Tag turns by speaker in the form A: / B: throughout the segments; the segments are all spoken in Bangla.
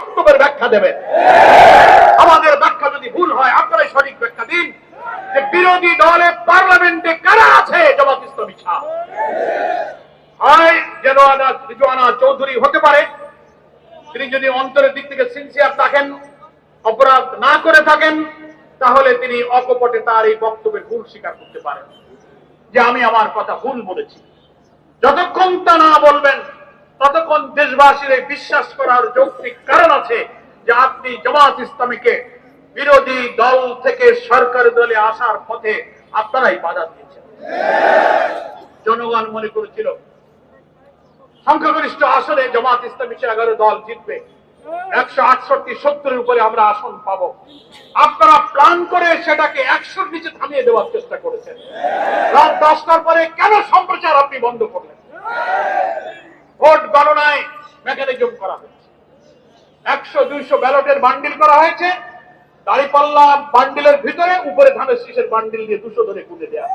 A: বক্তব্যের ব্যাখ্যা দেবেন। আমাদের ব্যাখ্যা যদি ভুল হয় আপনারাই সঠিক ব্যাখ্যা দিন যে বিরোধী দলে পার্লামেন্টে কারা আছে জামাত ইসলামী ছাড়া। হয় রিজওয়ানা চৌধুরী হতে পারে, তিনি যদি অন্তরের দিক থেকে সিনসিয়ার থাকেন, অপরাধ না করে থাকেন, তাহলে তিনি অকপটে তার এই বক্তব্যের ভুল স্বীকার করতে পারেন যে আমি আমার কথা ভুল বলেছি। যতক্ষণ তা না বলবেন ততক্ষণ দেশবাসীর এই বিশ্বাস করার যৌক্তিক কারণ আছে যে আপনি জামাত ইসলামীকে বিরোধী দল থেকে সরকারি দলে আসার পথে আপনারাই বাধা দিয়েছেন। জনগণ মনে করেছিল সংখ্যাগরিষ্ঠ আসনে জামাত ইসলামী 11 দল জিতবে, 168-70-এর উপরে আমরা আসন পাবো। আপনারা প্ল্যান করে সেটাকে 100-র নিচে থামিয়ে দেওয়ার চেষ্টা করেছেন। রাত 10টার পরে কেন সম্প্রচার আপনি বন্ধ করলেন? ভোট গণনায় মেকানিজম করা হয়েছে, 100-200 ব্যালটের বান্ডিল করা হয়েছে, দাঁড়িপাল্লা বান্ডিলের ভিতরে উপরে ধানের শীষের বান্ডিল দিয়ে 200 ধরে কুটে দেওয়া।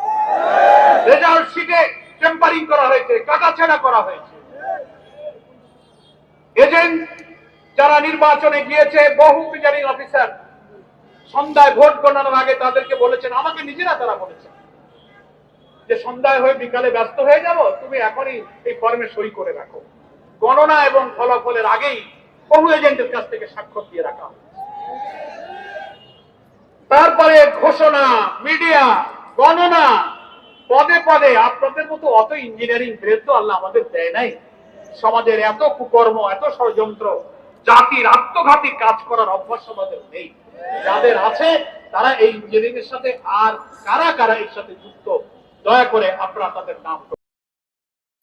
A: রেজাল্ট শিটে টেম্পারিং করা হয়েছে, কাটাছেঁড়া করা হয়েছে। এজেন্ট যারা নির্বাচনে গিয়েছে, বহু প্রিজাইডিং অফিসার সন্ধ্যায় ভোট গণনার আগে তাদেরকে বলেছেন, আমাকে নিজেরা তারা বলেছেন যে সন্ধ্যায় হয়ে বিকালে ব্যস্ত হয়ে যাব, তুমি এখনই এই ফর্মে সই করে রাখো। গণনা এবং ফলাফলের আগেই বহু এজেন্টের কাছ থেকে স্বাক্ষর দিয়ে রাখা হয়। তারপরে ঘোষণা, মিডিয়া, গণনা, পদে পদে আপনাদের মতো অত ইঞ্জিনিয়ারিং ব্রেন তো আল্লাহ আমাদের দেয় নাই। সমাজের এত কুকর্ম, এত ষড়যন্ত্র, জাতির আত্মঘাতী কাজ করার অভ্যাস আমাদের নেই। যাদের আছে তারা এই ইঞ্জিনিয়ারিং এর সাথে, আর কারা কারা এর সাথে যুক্ত, দয়া করে আপনারা তাদের নাম